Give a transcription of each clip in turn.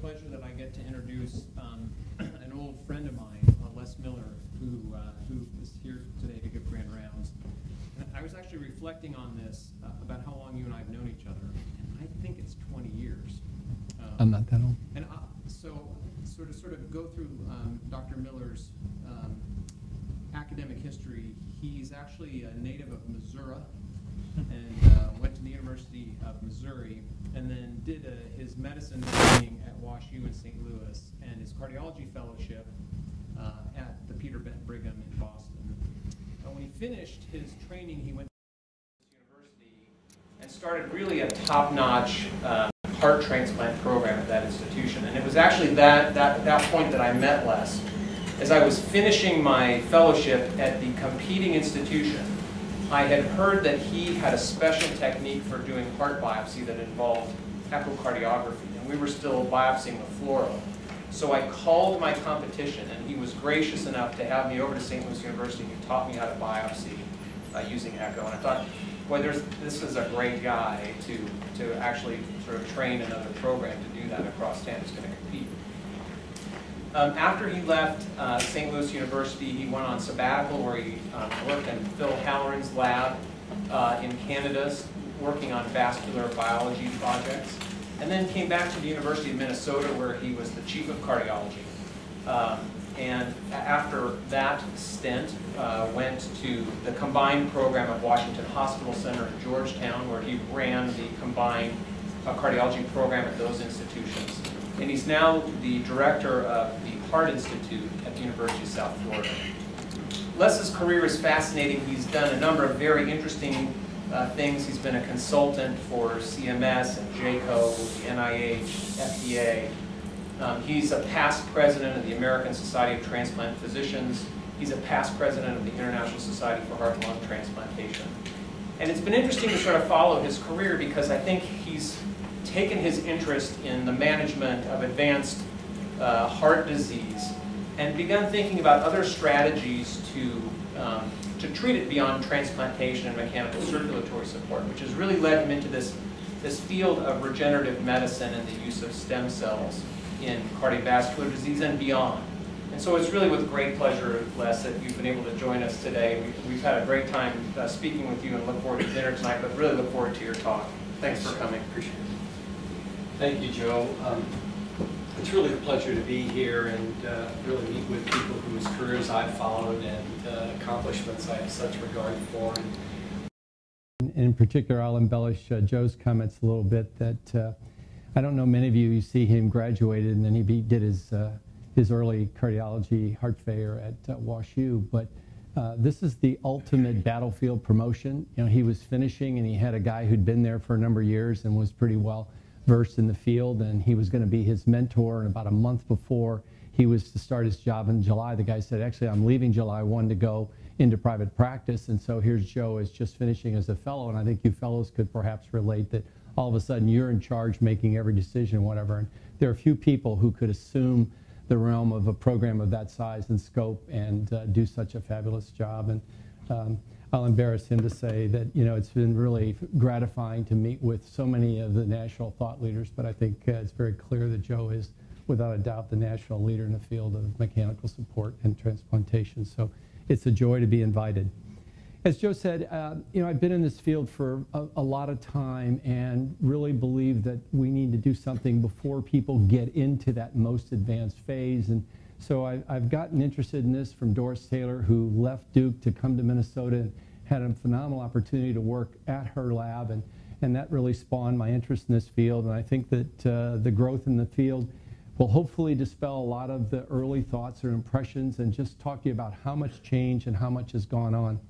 pleasure that I get to introduce an old friend of mine, Les Miller, who is here today to give grand rounds. And I was actually reflecting on this about how long you and I have known each other, and I think it's 20 years. I'm not that old. And so to sort of go through Dr. Miller's academic history, he's actually a native of Missouri and went to the University of Missouri, and then did his medicine training at WashU in St. Louis and his cardiology fellowship at the Peter Bent Brigham in Boston. And when he finished his training, he went to university and started really a top-notch heart transplant program at that institution. And it was actually that point that I met Les. As I was finishing my fellowship at the competing institution, I had heard that he had a special technique for doing heart biopsy that involved echocardiography, and we were still biopsying the fluoro. So I called my competition, and he was gracious enough to have me over to St. Louis University, and he taught me how to biopsy using echo. And I thought, boy, this is a great guy to actually sort of train another program to do that across town. He's going to compete. After he left St. Louis University, he went on sabbatical where he worked in Phil Halloran's lab in Canada, working on vascular biology projects, and then came back to the University of Minnesota where he was the chief of cardiology. And after that stint, went to the combined program at Washington Hospital Center in Georgetown, where he ran the combined cardiology program at those institutions. And he's now the director of the Heart Institute at the University of South Florida. Les's career is fascinating. He's done a number of very interesting things. He's been a consultant for CMS and JCO, the NIH, FDA. He's a past president of the American Society of Transplant Physicians. He's a past president of the International Society for Heart and Lung Transplantation. And it's been interesting to sort of follow his career because I think he's taken his interest in the management of advanced heart disease and begun thinking about other strategies to treat it beyond transplantation and mechanical circulatory support, which has really led him into this field of regenerative medicine and the use of stem cells in cardiovascular disease and beyond. And so it's really with great pleasure, Les, that you've been able to join us today. We've had a great time speaking with you and look forward to dinner tonight, but really look forward to your talk. Thanks for coming. Appreciate it. Thank you, Joe. It's really a pleasure to be here and really meet with people whose careers I've followed and accomplishments I have such regard for. In particular, I'll embellish Joe's comments a little bit that I don't know many of you see him graduated and then he did his early cardiology heart failure at WashU, but this is the ultimate battlefield promotion. You know, he was finishing and he had a guy who'd been there for a number of years and was pretty well versed in the field, and he was going to be his mentor. And about a month before he was to start his job in July, the guy said, actually, I'm leaving July 1 to go into private practice. And so here's Joe is just finishing as a fellow, and I think you fellows could perhaps relate that all of a sudden you're in charge making every decision and whatever. And there are few people who could assume the realm of a program of that size and scope and do such a fabulous job. And I'll embarrass him to say that, you know, it's been really gratifying to meet with so many of the national thought leaders, but I think it's very clear that Joe is, without a doubt, the national leader in the field of mechanical support and transplantation. So it's a joy to be invited. As Joe said, you know, I've been in this field for a lot of time and really believe that we need to do something before people get into that most advanced phase. And so I've gotten interested in this from Doris Taylor, who left Duke to come to Minnesota and had a phenomenal opportunity to work at her lab, and that really spawned my interest in this field. And I think that the growth in the field will hopefully dispel a lot of the early thoughts or impressions and just talk to you about how much change and how much has gone on.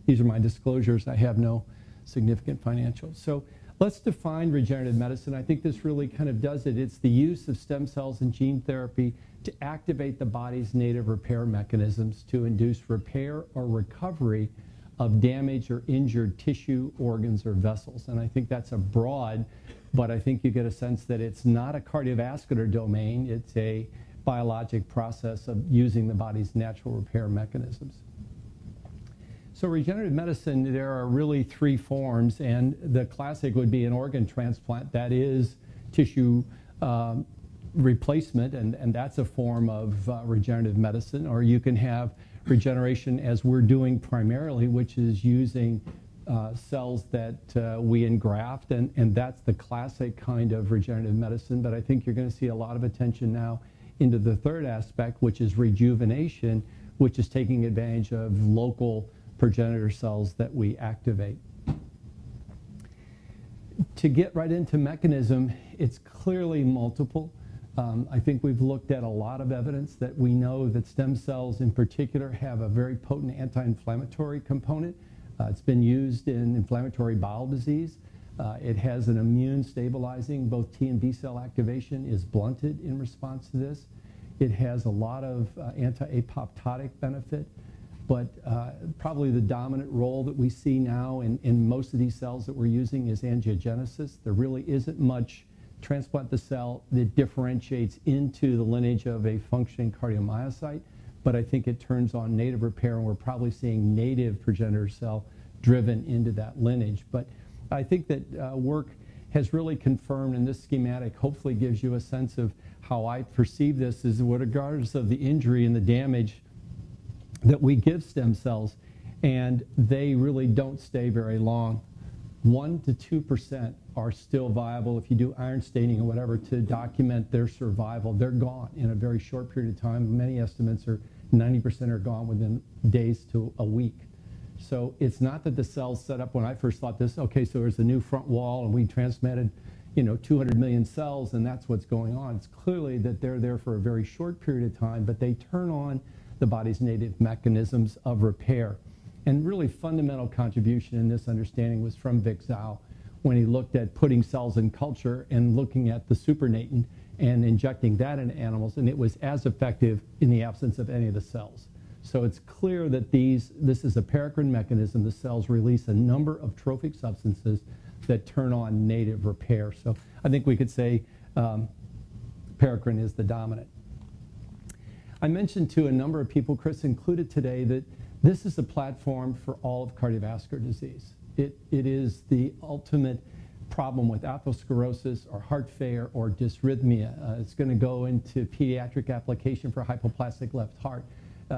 These are my disclosures. I have no significant financials. So let's define regenerative medicine. I think this really kind of does it. It's the use of stem cells and gene therapy to activate the body's native repair mechanisms to induce repair or recovery of damaged or injured tissue, organs, or vessels. And I think that's a broad, but I think you get a sense that it's not a cardiovascular domain. It's a biologic process of using the body's natural repair mechanisms. So regenerative medicine, there are really three forms, and the classic would be an organ transplant. That is tissue replacement, and that's a form of regenerative medicine, or you can have regeneration as we're doing primarily, which is using cells that we engraft, and that's the classic kind of regenerative medicine. But I think you're going to see a lot of attention now into the third aspect, which is rejuvenation, which is taking advantage of local progenitor cells that we activate. To get right into mechanism, it's clearly multiple. I think we've looked at a lot of evidence that we know that stem cells in particular have a very potent anti-inflammatory component. It's been used in inflammatory bowel disease. It has an immune stabilizing, both T and B cell activation is blunted in response to this. It has a lot of anti-apoptotic benefit, but probably the dominant role that we see now in most of these cells that we're using is angiogenesis. There really isn't much transplant the cell that differentiates into the lineage of a functioning cardiomyocyte, but I think it turns on native repair, and we're probably seeing native progenitor cell driven into that lineage. But I think that work has really confirmed, and this schematic hopefully gives you a sense of how I perceive this, is regardless of the injury and the damage that we give stem cells, and they really don't stay very long. 1 to 2% are still viable if you do iron staining or whatever to document their survival. They're gone in a very short period of time. Many estimates are 90% are gone within days to a week. So it's not that the cells set up when I first thought this, okay, so there's a new front wall and we transmitted, 200 million cells and that's what's going on. It's clearly that they're there for a very short period of time, but they turn on the body's native mechanisms of repair. And really fundamental contribution in this understanding was from Vic Zhao when he looked at putting cells in culture and looking at the supernatant and injecting that in animals, and it was as effective in the absence of any of the cells. So it's clear that this is a paracrine mechanism. The cells release a number of trophic substances that turn on native repair. So I think we could say paracrine is the dominant. I mentioned to a number of people, Chris included today, that this is a platform for all of cardiovascular disease. It is the ultimate problem with atherosclerosis or heart failure or dysrhythmia. It's going to go into pediatric application for hypoplastic left heart.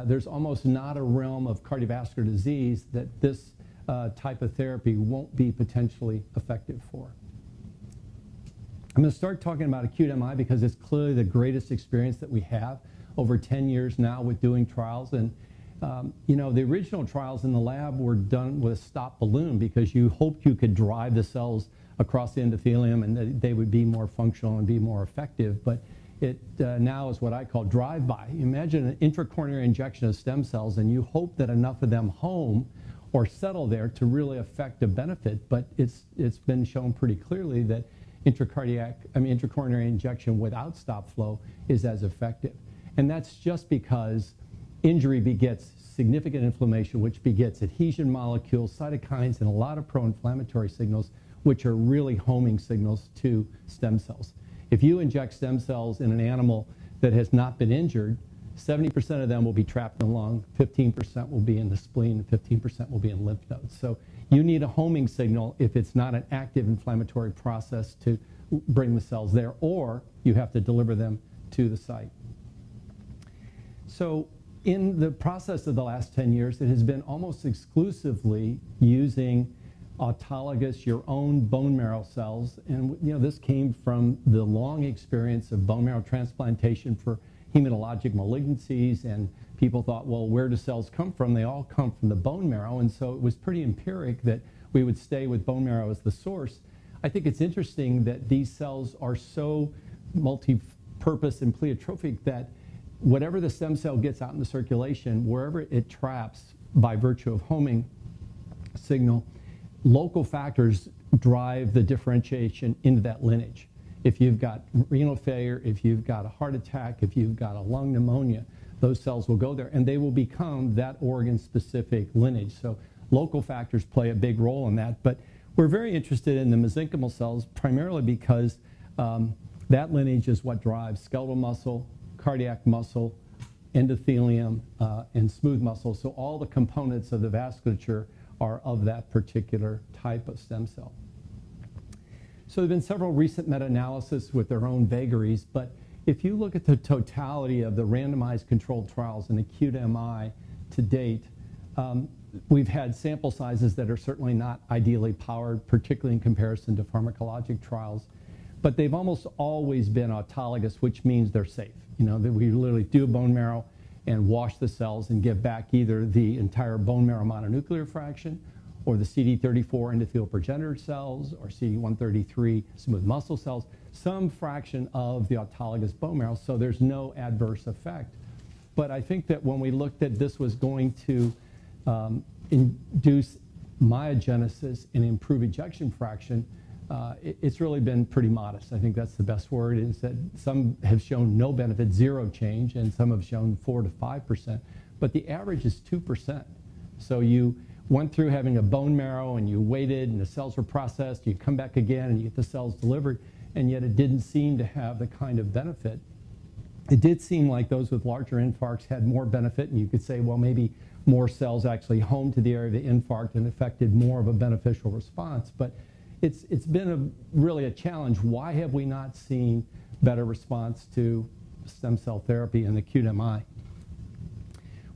There's almost not a realm of cardiovascular disease that this type of therapy won't be potentially effective for. I'm going to start talking about acute MI because it's clearly the greatest experience that we have over 10 years now with doing trials. And the original trials in the lab were done with a stop balloon because you hoped you could drive the cells across the endothelium and they would be more functional and be more effective. But it now is what I call drive-by. Imagine an intracoronary injection of stem cells and you hope that enough of them home or settle there to really affect a benefit. But it's been shown pretty clearly that intracoronary injection without stop flow is as effective. And that's just because injury begets significant inflammation, which begets adhesion molecules, cytokines, and a lot of pro-inflammatory signals, which are really homing signals to stem cells. If you inject stem cells in an animal that has not been injured, 70% of them will be trapped in the lung, 15% will be in the spleen, and 15% will be in lymph nodes. So you need a homing signal if it's not an active inflammatory process to bring the cells there, or you have to deliver them to the site. So in the process of the last 10 years, it has been almost exclusively using autologous, your own bone marrow cells. And this came from the long experience of bone marrow transplantation for hematologic malignancies, and people thought, well, where do cells come from? They all come from the bone marrow, and so it was pretty empiric that we would stay with bone marrow as the source. I think it's interesting that these cells are so multi-purpose and pleiotropic that whatever the stem cell gets out in the circulation, wherever it traps by virtue of homing signal, local factors drive the differentiation into that lineage. If you've got renal failure, if you've got a heart attack, if you've got a lung pneumonia, those cells will go there and they will become that organ-specific lineage. So local factors play a big role in that. But we're very interested in the mesenchymal cells primarily because that lineage is what drives skeletal muscle, cardiac muscle, endothelium, and smooth muscle. So all the components of the vasculature are of that particular type of stem cell. So there have been several recent meta-analyses with their own vagaries, but if you look at the totality of the randomized controlled trials in acute MI to date, we've had sample sizes that are certainly not ideally powered, particularly in comparison to pharmacologic trials, but they've almost always been autologous, which means they're safe. You know, that we literally do a bone marrow and wash the cells and give back either the entire bone marrow mononuclear fraction or the CD34 endothelial progenitor cells or CD133 smooth muscle cells, some fraction of the autologous bone marrow, so there's no adverse effect. But I think that when we looked at this was going to induce myogenesis and improve ejection fraction, it's really been pretty modest. I think that's the best word, is that some have shown no benefit, zero change, and some have shown 4 to 5%, but the average is 2%. So you went through having a bone marrow and you waited and the cells were processed, you come back again and you get the cells delivered, and yet it didn't seem to have the kind of benefit. It did seem like those with larger infarcts had more benefit, and you could say, well, maybe more cells actually home to the area of the infarct and affected more of a beneficial response. But it's been really a challenge. Why have we not seen better response to stem cell therapy in acute MI?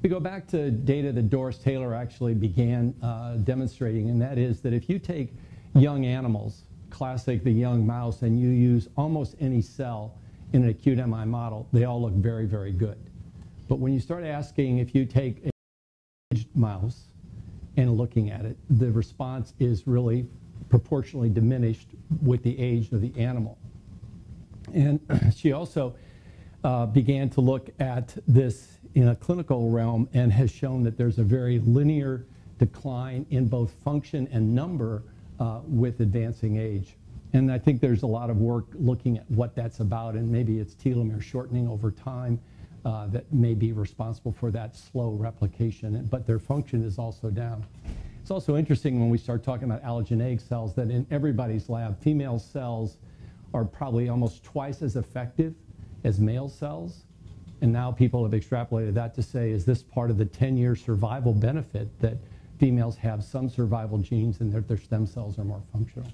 We go back to data that Doris Taylor actually began demonstrating, and that is that if you take young animals, classic the young mouse, and you use almost any cell in an acute MI model, they all look very, very good. But when you start asking, if you take an aged mouse and looking at it, the response is really proportionally diminished with the age of the animal. And she also began to look at this in a clinical realm and has shown that there's a very linear decline in both function and number with advancing age. And I think there's a lot of work looking at what that's about, and maybe it's telomere shortening over time that may be responsible for that slow replication, but their function is also down. It's also interesting when we start talking about allogeneic cells that in everybody's lab, female cells are probably almost twice as effective as male cells. And now people have extrapolated that to say, is this part of the 10-year survival benefit that females have some survival genes and their stem cells are more functional?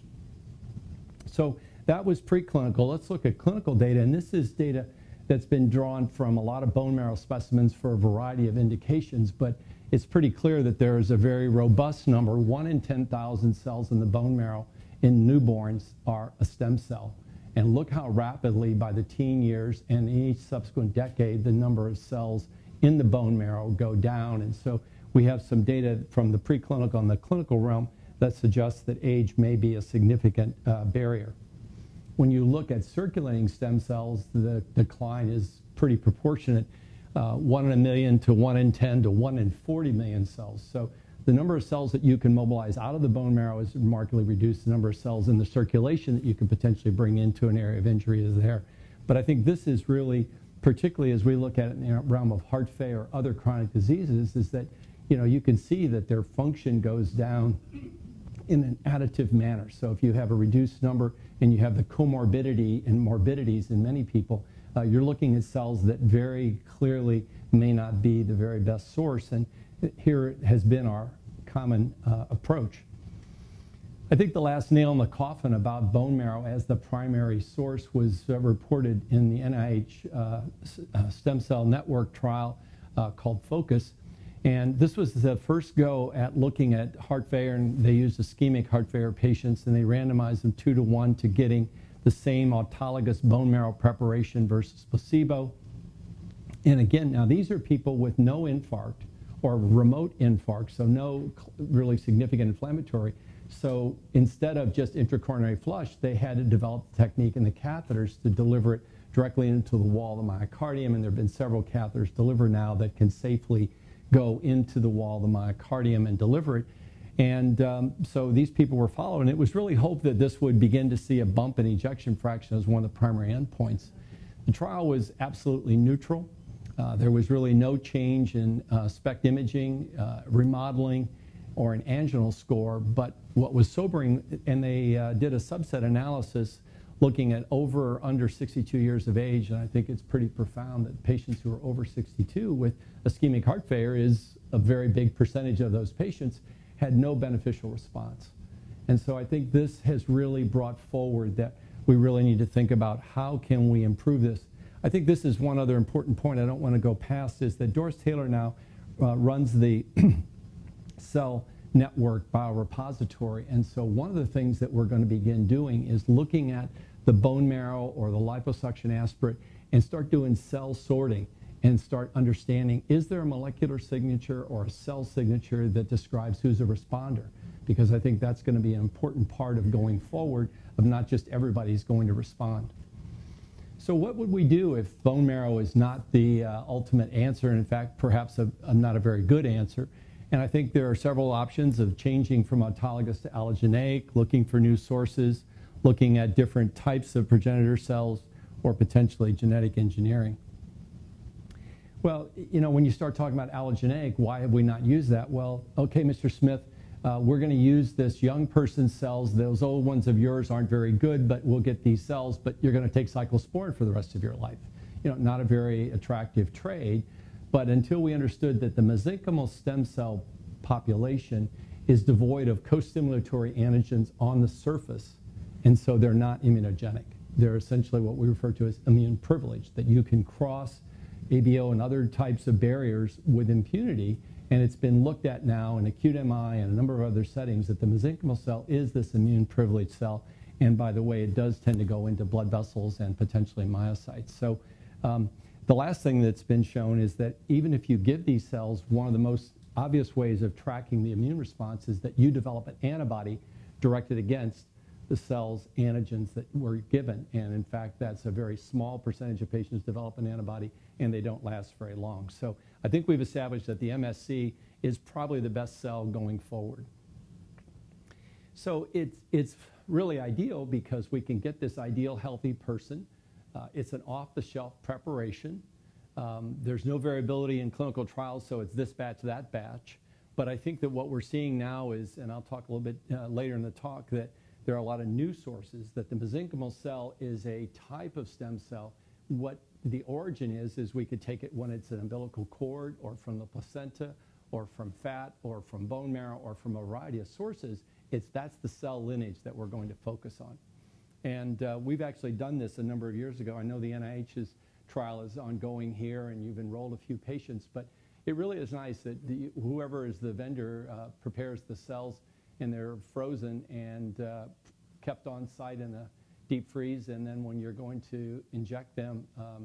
So that was preclinical. Let's look at clinical data, and this is data that's been drawn from a lot of bone marrow specimens for a variety of indications, but it's pretty clear that there is a very robust number. 1 in 10,000 cells in the bone marrow in newborns are a stem cell. And look how rapidly by the teen years and in each subsequent decade, the number of cells in the bone marrow go down. And so we have some data from the preclinical and the clinical realm that suggests that age may be a significant barrier. When you look at circulating stem cells, the decline is pretty proportionate. 1 in a million to 1 in 10 to 1 in 40 million cells. So the number of cells that you can mobilize out of the bone marrow is remarkably reduced. The number of cells in the circulation that you can potentially bring into an area of injury is there. But I think this is really, particularly as we look at it in the realm of heart failure or other chronic diseases, is that you can see that their function goes down in an additive manner. So if you have a reduced number and you have the comorbidity and morbidities in many people, you're looking at cells that very clearly may not be the very best source, and here has been our common approach. I think the last nail in the coffin about bone marrow as the primary source was reported in the NIH stem cell network trial called FOCUS, and this was the first go at looking at heart failure, and they used ischemic heart failure patients, and they randomized them 2 to 1 to getting the same autologous bone marrow preparation versus placebo. And again, now these are people with no infarct or remote infarct, so no really significant inflammatory. So instead of just intracoronary flush, they had to develop the technique in the catheters to deliver it directly into the wall of the myocardium, and there have been several catheters delivered now that can safely go into the wall of the myocardium and deliver it. And so these people were followed, and it was really hoped that this would begin to see a bump in ejection fraction as one of the primary endpoints. The trial was absolutely neutral. There was really no change in SPECT imaging, remodeling, or an anginal score, but what was sobering, and they did a subset analysis looking at over or under 62 years of age, and I think it's pretty profound that patients who are over 62 with ischemic heart failure is a very big percentage of those patients had no beneficial response. And so I think this has really brought forward that we really need to think about how can we improve this. I think this is one other important point I don't want to go past, is that Doris Taylor now runs the cell network biorepository. And so one of the things that we're going to begin doing is looking at the bone marrow or the liposuction aspirate and start doing cell sorting and start understanding, is there a molecular signature or a cell signature that describes who's a responder? Because I think that's going to be an important part of going forward, of not just everybody's going to respond. So what would we do if bone marrow is not the ultimate answer, and in fact, perhaps not a very good answer? And I think there are several options of changing from autologous to allogeneic, looking for new sources, looking at different types of progenitor cells, or potentially genetic engineering. Well, you know, when you start talking about allogeneic, why have we not used that? Well, okay, Mr. Smith, we're going to use this young person's cells. Those old ones of yours aren't very good, but we'll get these cells, but you're going to take cyclosporin for the rest of your life. You know, not a very attractive trade, but until we understood that the mesenchymal stem cell population is devoid of co-stimulatory antigens on the surface, and so they're not immunogenic. They're essentially what we refer to as immune privileged, that you can cross ABO and other types of barriers with impunity. And it's been looked at now in acute MI and a number of other settings that the mesenchymal cell is this immune privileged cell. And by the way, it does tend to go into blood vessels and potentially myocytes. So the last thing that's been shown is that even if you give these cells, one of the most obvious ways of tracking the immune response is that you develop an antibody directed against the cell's antigens that were given. And in fact, that's a very small percentage of patients develop an antibody, and they don't last very long. So I think we've established that the MSC is probably the best cell going forward. So it's really ideal because we can get this ideal healthy person. It's an off-the-shelf preparation. There's no variability in clinical trials, so it's this batch, that batch. But I think that what we're seeing now is, and I'll talk a little bit later in the talk, that there are a lot of new sources, that the mesenchymal cell is a type of stem cell. What the origin is we could take it when it's an umbilical cord or from the placenta or from fat or from bone marrow or from a variety of sources. That's the cell lineage that we're going to focus on. And we've actually done this a number of years ago. I know the NIH's trial is ongoing here and you've enrolled a few patients, but it really is nice that whoever is the vendor prepares the cells, and they're frozen and kept on site in a deep freeze, and then when you're going to inject them,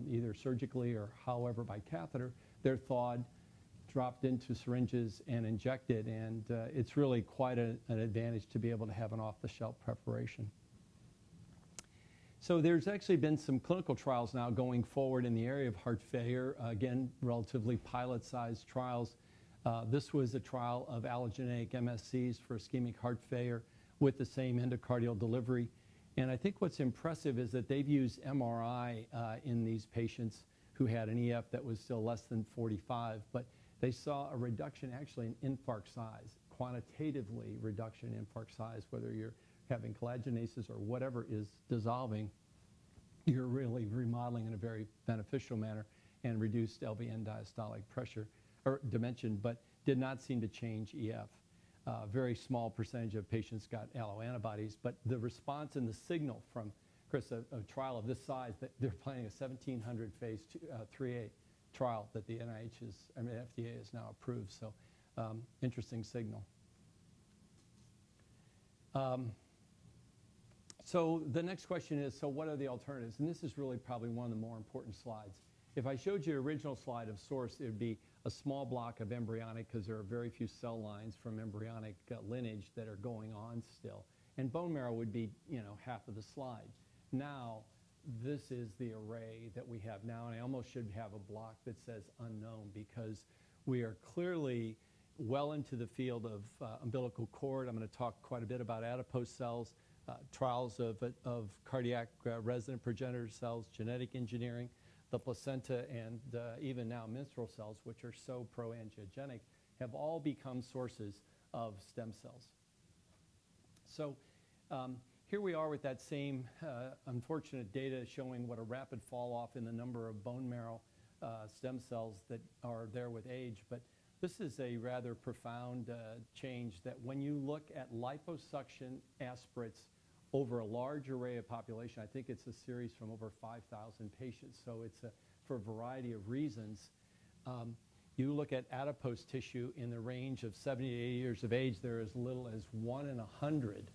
either surgically or however by catheter, they're thawed, dropped into syringes and injected, and it's really quite an advantage to be able to have an off-the-shelf preparation. So there's actually been some clinical trials now going forward in the area of heart failure, again, relatively pilot-sized trials. This was a trial of allogeneic MSCs for ischemic heart failure with the same endocardial delivery. And I think what's impressive is that they've used MRI in these patients who had an EF that was still less than 45, but they saw a reduction actually in infarct size, quantitatively reduction in infarct size, whether you're having collagenasis or whatever is dissolving, you're really remodeling in a very beneficial manner, and reduced LV end diastolic pressure or dimension, but did not seem to change EF. Very small percentage of patients got alloantibodies, but the response and the signal from, Chris, a trial of this size, that they're planning a 1,700 phase 3A trial that the FDA has now approved. So interesting signal. So the next question is, so what are the alternatives? And this is really probably one of the more important slides. If I showed you an original slide of source, it would be a small block of embryonic, because there are very few cell lines from embryonic lineage that are going on still. And bone marrow would be, you know, half of the slide. Now, this is the array that we have now, and I almost should have a block that says unknown, because we are clearly well into the field of umbilical cord. I'm going to talk quite a bit about adipose cells, trials of cardiac resident progenitor cells, genetic engineering, the placenta, and even now menstrual cells, which are so pro-angiogenic, have all become sources of stem cells. So here we are with that same unfortunate data showing what a rapid fall off in the number of bone marrow stem cells that are there with age. But this is a rather profound change, that when you look at liposuction aspirates over a large array of population. I think it's a series from over 5,000 patients, so it's for a variety of reasons. You look at adipose tissue in the range of 70 to 80 years of age, there are as little as 1 in 100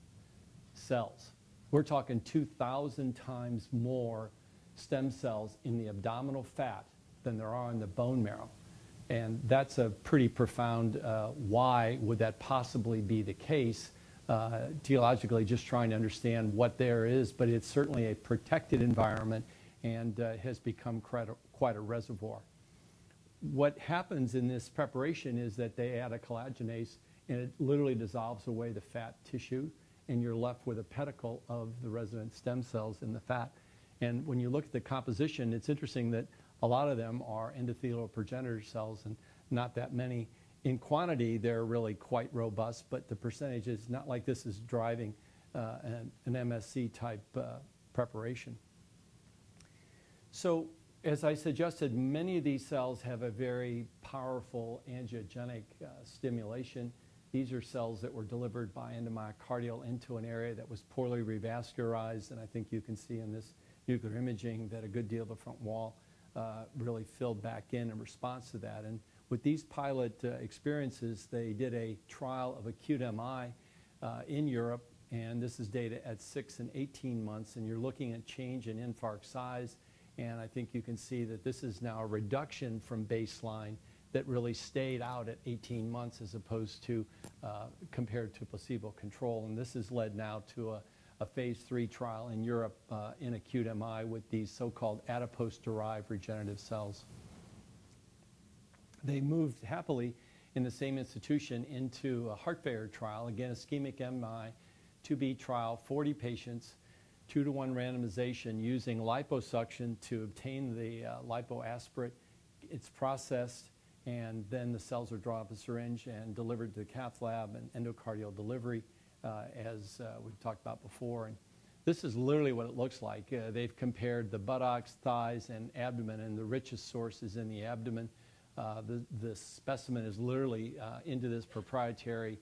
cells. We're talking 2,000 times more stem cells in the abdominal fat than there are in the bone marrow. And that's a pretty profound, why would that possibly be the case? Geologically, just trying to understand what there is, but it's certainly a protected environment and has become quite a reservoir. What happens in this preparation is that they add a collagenase and it literally dissolves away the fat tissue, and you're left with a pedicle of the resident stem cells in the fat. And when you look at the composition, it's interesting that a lot of them are endothelial progenitor cells and not that many. In quantity, they're really quite robust, but the percentage is not like this is driving an MSC type preparation. So as I suggested, many of these cells have a very powerful angiogenic stimulation. These are cells that were delivered by endomyocardial into an area that was poorly revascularized, and I think you can see in this nuclear imaging that a good deal of the front wall really filled back in response to that. And with these pilot experiences, they did a trial of Acute Mi in Europe, and this is data at 6 and 18 months, and you're looking at change in infarct size, and I think you can see that this is now a reduction from baseline that really stayed out at 18 months as opposed to compared to placebo control. And this has led now to a phase 3 trial in Europe in Acute Mi with these so-called adipose-derived regenerative cells. They moved happily in the same institution into a heart failure trial, again, ischemic MI, 2B trial, 40 patients, 2-to-1 randomization using liposuction to obtain the lipoaspirate. It's processed, and then the cells are drawn up a syringe and delivered to the cath lab and endocardial delivery, as we've talked about before. And this is literally what it looks like. They've compared the buttocks, thighs, and abdomen, and the richest source is in the abdomen. The specimen is literally into this proprietary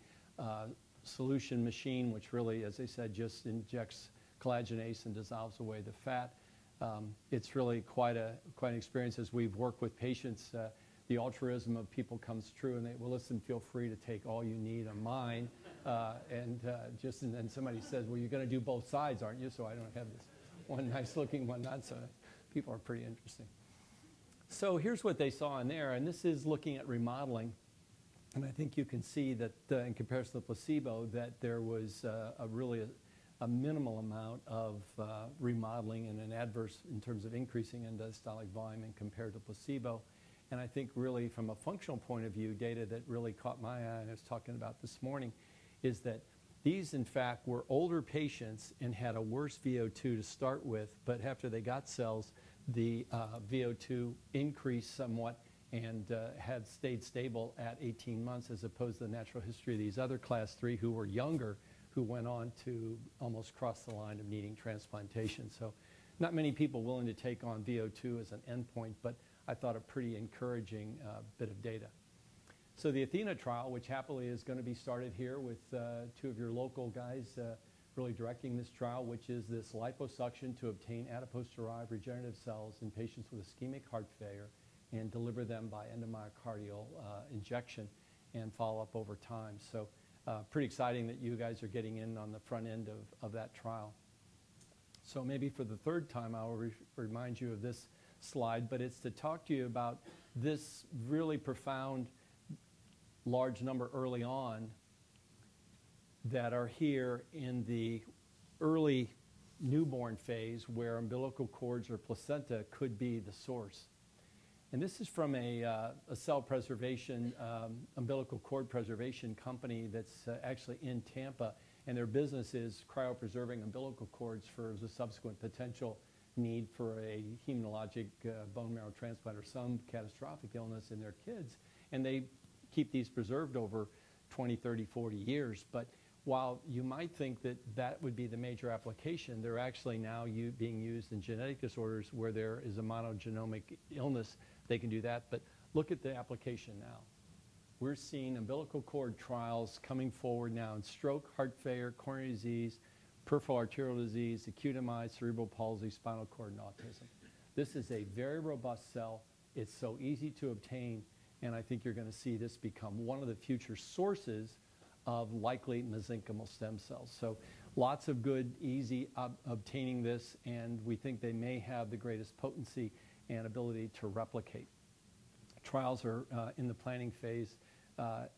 solution machine, which really, as I said, just injects collagenase and dissolves away the fat. It's really quite an experience. As we've worked with patients, the altruism of people comes true, and they, well, listen, feel free to take all you need of mine. And then somebody says, well, you're going to do both sides, aren't you? So I don't have this one nice looking, one not so. People are pretty interesting. So here's what they saw in there, and this is looking at remodeling. And I think you can see that in comparison to the placebo, that there was really a minimal amount of remodeling and an adverse in terms of increasing end-diastolic volume and compared to placebo. And I think really from a functional point of view, data that really caught my eye and I was talking about this morning is that these, in fact, were older patients and had a worse VO2 to start with, but after they got cells, the VO2 increased somewhat and had stayed stable at 18 months as opposed to the natural history of these other class 3 who were younger, who went on to almost cross the line of needing transplantation. So not many people willing to take on VO2 as an endpoint, but I thought a pretty encouraging bit of data. So the Athena trial, which happily is going to be started here with 2 of your local guys really directing this trial, which is this liposuction to obtain adipose-derived regenerative cells in patients with ischemic heart failure and deliver them by endomyocardial injection and follow up over time. So pretty exciting that you guys are getting in on the front end of that trial. So maybe for the third time, I'll remind you of this slide, but it's to talk to you about this really profound large number early on that are here in the early newborn phase where umbilical cords or placenta could be the source. And this is from a cell preservation, umbilical cord preservation company that's actually in Tampa, and their business is cryopreserving umbilical cords for the subsequent potential need for a hematologic bone marrow transplant or some catastrophic illness in their kids. And they keep these preserved over 20, 30, 40 years. But while you might think that that would be the major application, they're actually now being used in genetic disorders where there is a monogenomic illness. They can do that. But look at the application now. We're seeing umbilical cord trials coming forward now in stroke, heart failure, coronary disease, peripheral arterial disease, acute Mi, cerebral palsy, spinal cord, and autism. This is a very robust cell. It's so easy to obtain, and I think you're going to see this become one of the future sources of likely mesenchymal stem cells. So lots of good, easy obtaining this, and we think they may have the greatest potency and ability to replicate. Trials are in the planning phase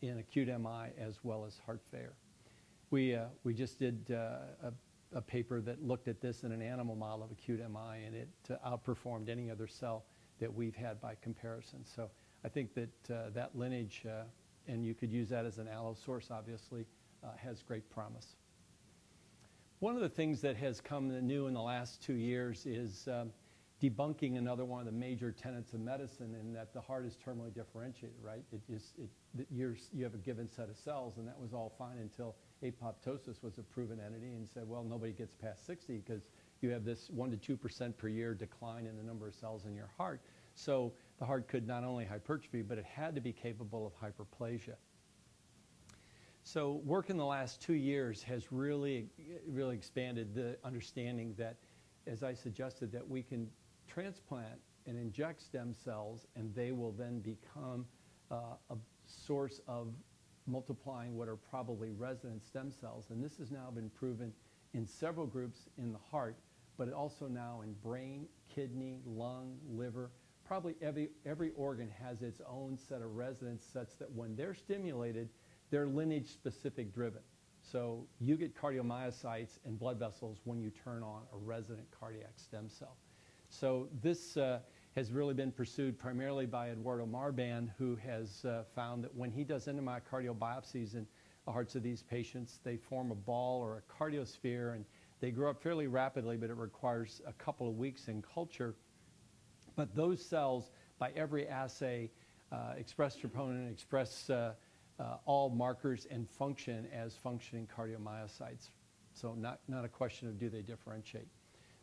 in acute MI as well as heart failure. We just did a paper that looked at this in an animal model of acute MI, and it outperformed any other cell that we've had by comparison. So I think that that lineage, and you could use that as an allo source, obviously, has great promise. One of the things that has come new in the last 2 years is debunking another one of the major tenets of medicine, in that the heart is terminally differentiated, right? You have a given set of cells, and that was all fine until apoptosis was a proven entity, and said, well, nobody gets past 60 because you have this 1 to 2% per year decline in the number of cells in your heart. So the heart could not only hypertrophy, but it had to be capable of hyperplasia. So work in the last 2 years has really expanded the understanding that, as I suggested, that we can transplant and inject stem cells, and they will then become a source of multiplying what are probably resident stem cells. And this has now been proven in several groups in the heart, but also now in brain, kidney, lung, liver. Probably every organ has its own set of residents, such that when they're stimulated, they're lineage-specific driven. So you get cardiomyocytes and blood vessels when you turn on a resident cardiac stem cell. So this has really been pursued primarily by Eduardo Marban, who has found that when he does endomyocardial biopsies in the hearts of these patients, they form a ball or a cardiosphere, and they grow up fairly rapidly, but it requires a couple of weeks in culture. But those cells, by every assay, express troponin, express all markers, and function as functioning cardiomyocytes. So not a question of do they differentiate.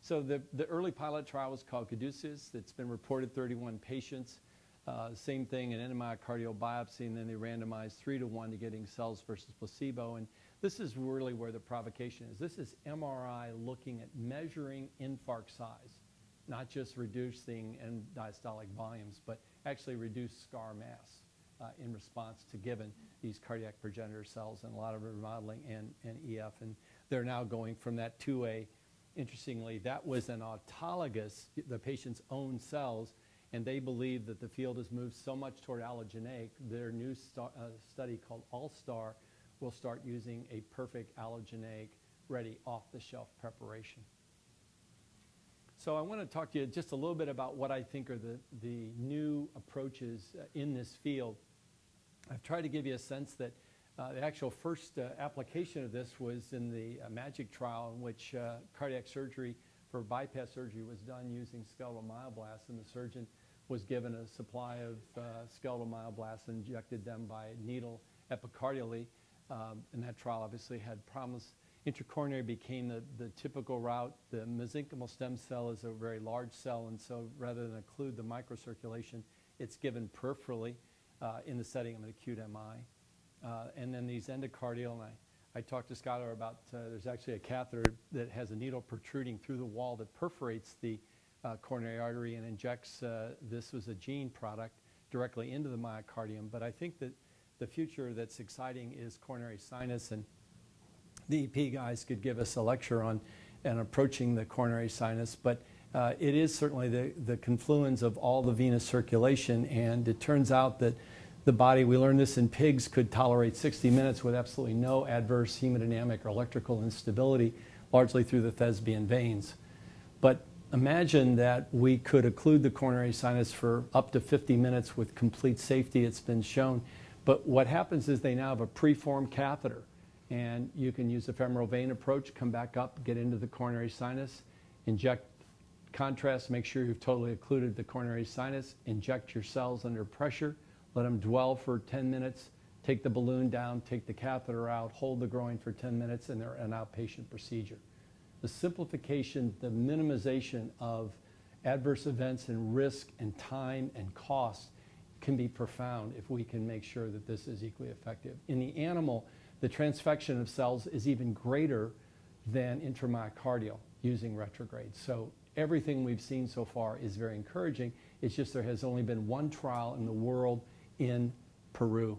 So the early pilot trial was called Caduceus. It's been reported 31 patients. Same thing, an endomyocardial biopsy, and then they randomized 3-to-1 to getting cells versus placebo. And this is really where the provocation is. This is MRI looking at measuring infarct size, not just reducing end diastolic volumes, but actually reduce scar mass in response to given these cardiac progenitor cells, and a lot of remodeling and EF. And they're now going from that to a, interestingly, that was an autologous, the patient's own cells, and they believe that the field has moved so much toward allogeneic. Their new study called All-Star will start using a perfect allogeneic, ready, off-the-shelf preparation. So I want to talk to you just a little bit about what I think are the new approaches in this field. I've tried to give you a sense that the actual first application of this was in the MAGIC trial, in which cardiac surgery for bypass surgery was done using skeletal myoblasts, and the surgeon was given a supply of skeletal myoblasts and injected them by needle epicardially. And that trial obviously had promise. Intracoronary became the typical route. The mesenchymal stem cell is a very large cell, and so rather than include the microcirculation, it's given peripherally in the setting of an acute MI. And then these endocardial, and I talked to Skylar about there's actually a catheter that has a needle protruding through the wall that perforates the coronary artery and injects, this was a gene product, directly into the myocardium. But I think that the future that's exciting is coronary sinus, and the EP guys could give us a lecture on and approaching the coronary sinus. But it is certainly the confluence of all the venous circulation, and it turns out that the body, we learned this in pigs, could tolerate 60 minutes with absolutely no adverse hemodynamic or electrical instability, largely through the thespian veins. But imagine that we could occlude the coronary sinus for up to 50 minutes with complete safety. It's been shown. But what happens is they now have a preformed catheter, and you can use the femoral vein approach, come back up, get into the coronary sinus, inject contrast, make sure you've totally occluded the coronary sinus, inject your cells under pressure, let them dwell for 10 minutes, take the balloon down, take the catheter out, hold the groin for 10 minutes, and they're an outpatient procedure. The simplification, the minimization of adverse events and risk and time and cost can be profound if we can make sure that this is equally effective. In the animal, the transfection of cells is even greater than intramyocardial using retrograde. So everything we've seen so far is very encouraging. It's just there has only been one trial in the world in Peru.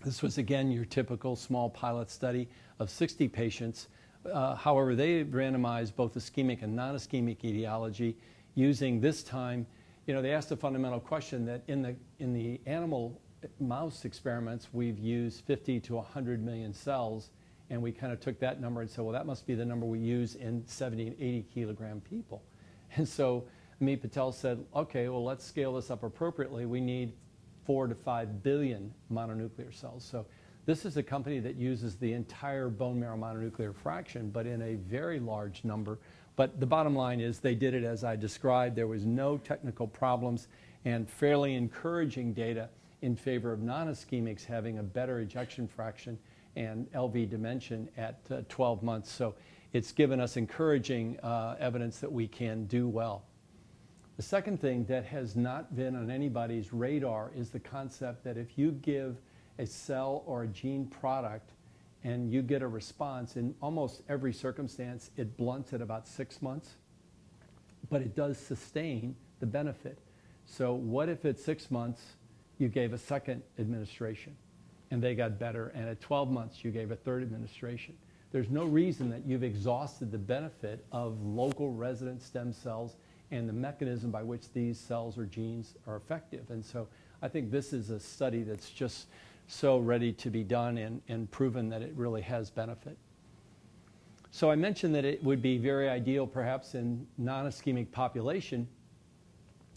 This was, again, your typical small pilot study of 60 patients. However, they randomized both ischemic and non-ischemic etiology using this time, they asked a fundamental question that in the animal mouse experiments, we've used 50 to 100 million cells, and we kind of took that number and said, well, that must be the number we use in 70 and 80 kilogram people. And so Amit Patel said, okay, well, let's scale this up appropriately. We need 4 to 5 billion mononuclear cells. So this is a company that uses the entire bone marrow mononuclear fraction, but in a very large number. But the bottom line is they did it as I described. There was no technical problems and fairly encouraging data in favor of non-ischemics having a better ejection fraction and LV dimension at 12 months. So it's given us encouraging evidence that we can do well. The second thing that has not been on anybody's radar is the concept that if you give a cell or a gene product and you get a response, in almost every circumstance, it blunts at about 6 months, but it does sustain the benefit. So what if at 6 months you gave a second administration and they got better, and at 12 months you gave a third administration? There's no reason that you've exhausted the benefit of local resident stem cells and the mechanism by which these cells or genes are effective. And so I think this is a study that's just so ready to be done and proven that it really has benefit. So I mentioned that it would be very ideal perhaps in non-ischemic population.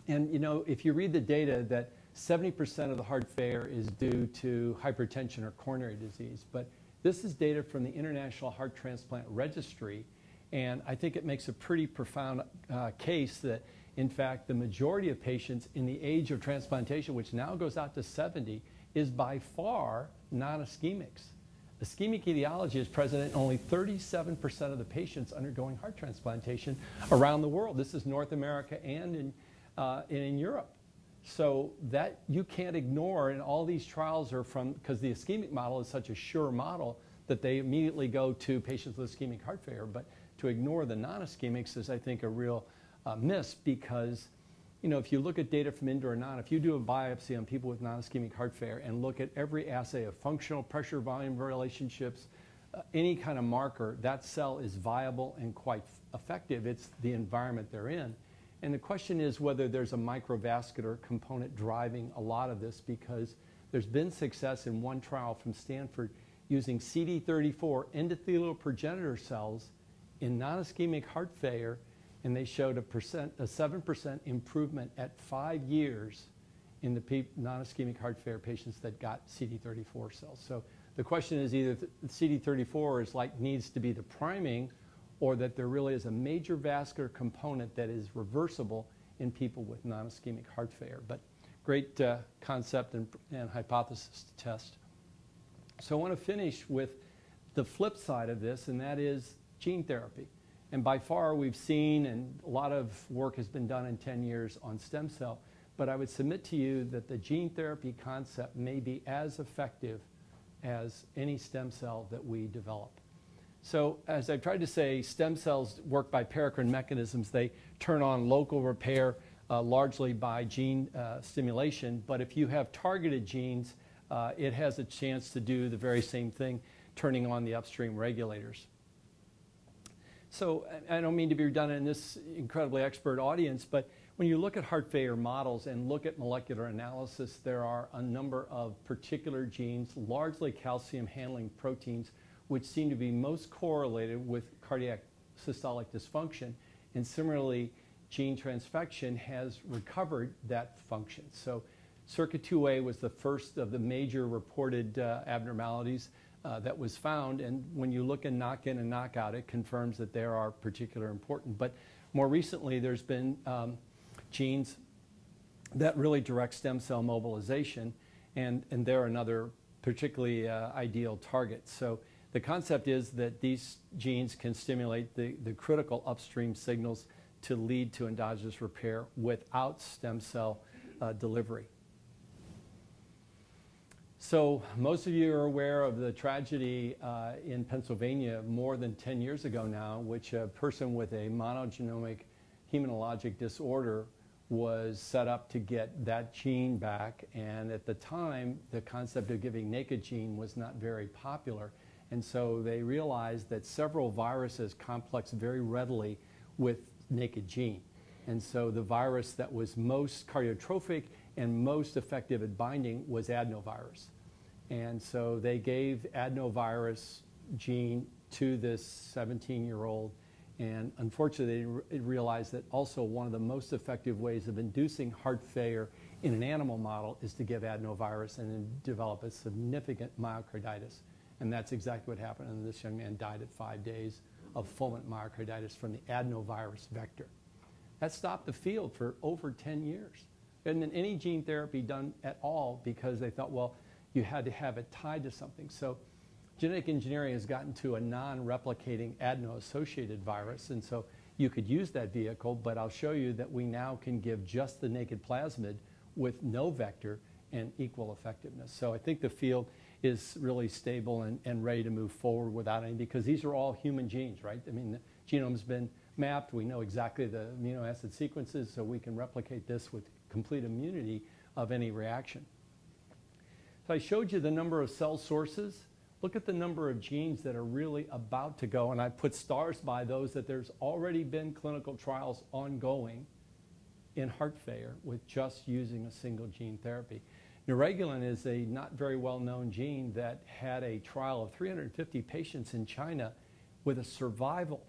And if you read the data, that 70% of the heart failure is due to hypertension or coronary disease. But this is data from the International Heart Transplant Registry. And I think it makes a pretty profound case that, in fact, the majority of patients in the age of transplantation, which now goes out to 70, is by far non-ischemics. Ischemic etiology is present in only 37% of the patients undergoing heart transplantation around the world. This is North America and in Europe. So that you can't ignore, and all these trials are from, because the ischemic model is such a sure model that they immediately go to patients with ischemic heart failure. But to ignore the non-ischemics is, I think, a real miss, because if you look at data from indoor non, if you do a biopsy on people with non-ischemic heart failure and look at every assay of functional pressure volume relationships, any kind of marker, that cell is viable and quite effective. It's the environment they're in. And the question is whether there's a microvascular component driving a lot of this, because there's been success in one trial from Stanford using CD34 endothelial progenitor cells in non-ischemic heart failure, and they showed a 7% improvement at 5 years in the non-ischemic heart failure patients that got CD34 cells. So the question is either CD34 is needs to be the priming, or that there really is a major vascular component that is reversible in people with non-ischemic heart failure. But great concept and hypothesis to test. So I want to finish with the flip side of this, and that is gene therapy. And by far we've seen, and a lot of work has been done in 10 years on stem cell, but I would submit to you that the gene therapy concept may be as effective as any stem cell that we develop. So as I've tried to say, stem cells work by paracrine mechanisms. They turn on local repair largely by gene stimulation, but if you have targeted genes, it has a chance to do the very same thing, turning on the upstream regulators. So I don't mean to be redundant in this incredibly expert audience, but when you look at heart failure models and look at molecular analysis, there are a number of particular genes, largely calcium handling proteins, which seem to be most correlated with cardiac systolic dysfunction. And similarly, gene transfection has recovered that function. So SERCA2A was the first of the major reported abnormalities that was found. And when you look at knock-in and knockout, it confirms that there are particularly important. But more recently, there's been genes that really direct stem cell mobilization, and they're another particularly ideal target. So the concept is that these genes can stimulate the critical upstream signals to lead to endogenous repair without stem cell delivery. So most of you are aware of the tragedy in Pennsylvania more than 10 years ago now, which a person with a monogenomic hematologic disorder was set up to get that gene back. And at the time, the concept of giving naked gene was not very popular. And so they realized that several viruses complex very readily with naked gene. And so the virus that was most cardiotropic and most effective at binding was adenovirus. And so they gave adenovirus gene to this 17-year-old. And unfortunately, they realized that also one of the most effective ways of inducing heart failure in an animal model is to give adenovirus and then develop a significant myocarditis. And that's exactly what happened. And this young man died at 5 days of fulminant myocarditis from the adenovirus vector. That stopped the field for over 10 years. There hadn't been any gene therapy done at all because they thought, well, you had to have it tied to something. So genetic engineering has gotten to a non-replicating adeno-associated virus, and so you could use that vehicle, but I'll show you that we now can give just the naked plasmid with no vector and equal effectiveness. So I think the field is really stable and ready to move forward without any, because these are all human genes, right? I mean, the genome's been mapped. We know exactly the amino acid sequences, so we can replicate this with complete immunity of any reaction. So I showed you the number of cell sources. Look at the number of genes that are really about to go, and I put stars by those that there's already been clinical trials ongoing in heart failure with just using a single gene therapy. Neuregulin is a not very well-known gene that had a trial of 350 patients in China with a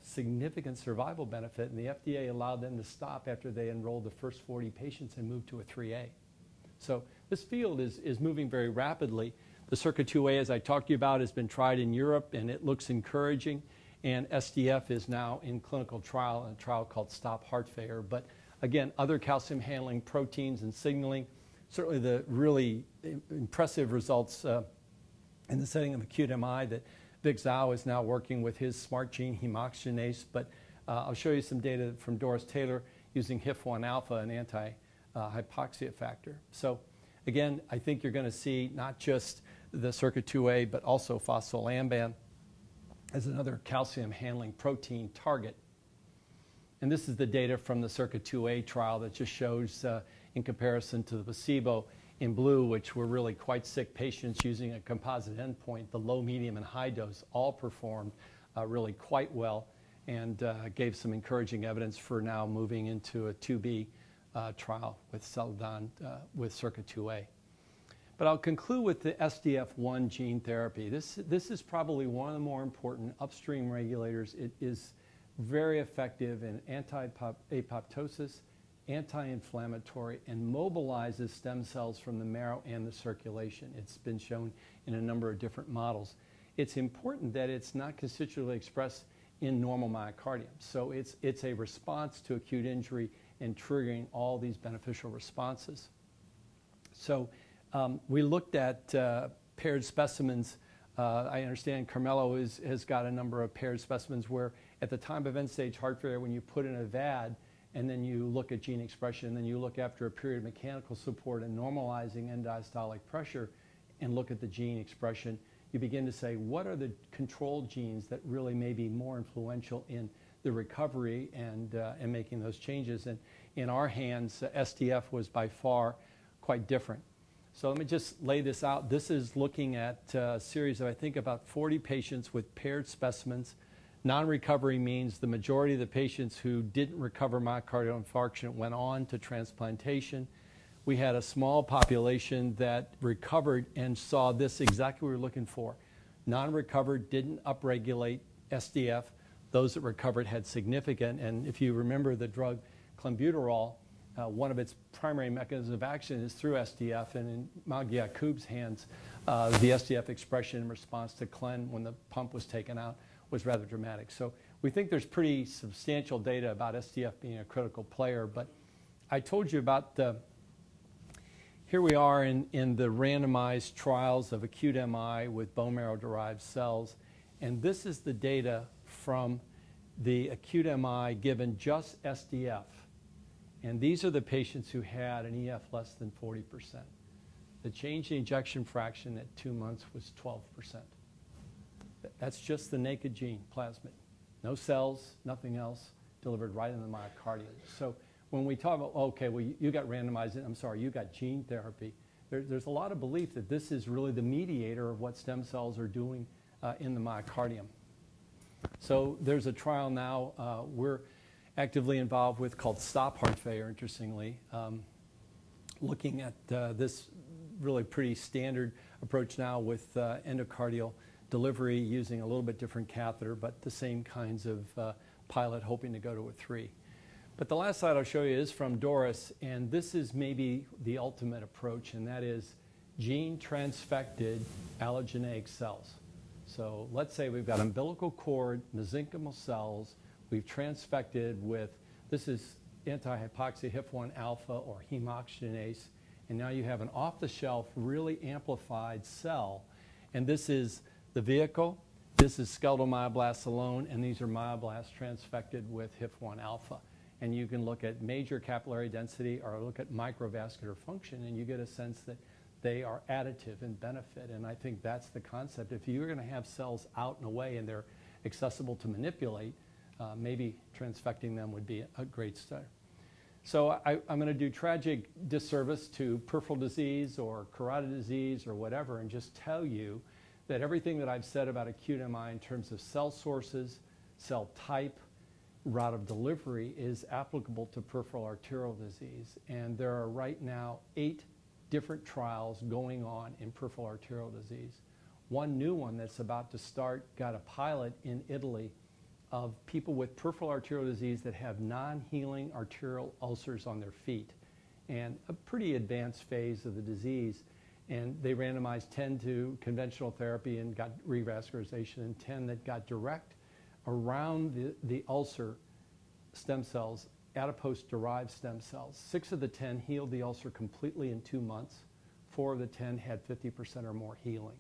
significant survival benefit, and the FDA allowed them to stop after they enrolled the first 40 patients and moved to a 3A. So this field is moving very rapidly. The SERCA2A, as I talked to you about, has been tried in Europe, and it looks encouraging. And SDF is now in clinical trial, in a trial called Stop Heart Failure. But again, other calcium handling proteins and signaling, certainly the really impressive results in the setting of acute MI that Vic Zhao is now working with his smart gene hemoxygenase. But I'll show you some data from Doris Taylor using HIF-1 alpha, an anti-hypoxia factor. So again, I think you're going to see not just the SERCA2A, but also phospholamban as another calcium handling protein target. And this is the data from the SERCA2A trial that just shows in comparison to the placebo in blue, which were really quite sick patients using a composite endpoint. The low, medium, and high dose all performed really quite well, and gave some encouraging evidence for now moving into a 2B trial with Celadon with SERCA2A. But I'll conclude with the SDF1 gene therapy. This is probably one of the more important upstream regulators. It is very effective in anti-apoptosis, anti-inflammatory, and mobilizes stem cells from the marrow and the circulation. It's been shown in a number of different models. It's important that it's not constitutively expressed in normal myocardium. So it's a response to acute injury and triggering all these beneficial responses. So we looked at paired specimens. I understand Carmelo has got a number of paired specimens where at the time of end-stage heart failure, when you put in a VAD and then you look at gene expression, and then you look after a period of mechanical support and normalizing end-diastolic pressure and look at the gene expression, you begin to say, what are the control genes that really may be more influential in the recovery and making those changes? And in our hands, SDF was by far quite different. So let me just lay this out. This is looking at a series of, I think, about 40 patients with paired specimens. Non-recovery means the majority of the patients who didn't recover myocardial infarction went on to transplantation. We had a small population that recovered and saw this exactly what we were looking for. Non-recovered didn't upregulate SDF. Those that recovered had significant, and if you remember the drug clenbuterol, one of its primary mechanisms of action is through SDF, and in Maggie Yacoub's hands, the SDF expression in response to clen when the pump was taken out was rather dramatic. So we think there's pretty substantial data about SDF being a critical player, but I told you about here we are in the randomized trials of acute MI with bone marrow-derived cells, and this is the data from the acute MI given just SDF. And these are the patients who had an EF less than 40%. the change in ejection fraction at 2 months was 12%. That's just the naked gene, plasmid. No cells, nothing else, delivered right in the myocardium. So when we talk about, okay, well, you got randomized, I'm sorry, you got gene therapy, there's a lot of belief that this is really the mediator of what stem cells are doing in the myocardium. So there's a trial now we're actively involved with called Stop Heart Failure, interestingly, looking at this really pretty standard approach now with endocardial delivery using a little bit different catheter, but the same kinds of pilot, hoping to go to a 3. But the last slide I'll show you is from Doris, and this is maybe the ultimate approach, and that is gene transfected allogeneic cells. So let's say we've got umbilical cord mesenchymal cells we've transfected with, this is anti-hypoxia HIF-1 alpha or hemoxygenase, and now you have an off-the-shelf, really amplified cell, and this is the vehicle. This is skeletal myoblasts alone, and these are myoblasts transfected with HIF-1 alpha. And you can look at major capillary density or look at microvascular function, and you get a sense that they are additive in benefit. And I think that's the concept. If you're going to have cells out and away and they're accessible to manipulate, maybe transfecting them would be a great start. So I'm going to do tragic disservice to peripheral disease or carotid disease or whatever and just tell you that everything that I've said about acute MI in terms of cell sources, cell type, route of delivery is applicable to peripheral arterial disease. And there are right now 8 different trials going on in peripheral arterial disease. One new one that's about to start got a pilot in Italy of people with peripheral arterial disease that have non-healing arterial ulcers on their feet and a pretty advanced phase of the disease. And they randomized 10 to conventional therapy and got revascularization, and 10 that got direct around the ulcer stem cells, adipose-derived stem cells. 6 of the 10 healed the ulcer completely in 2 months. 4 of the 10 had 50% or more healing.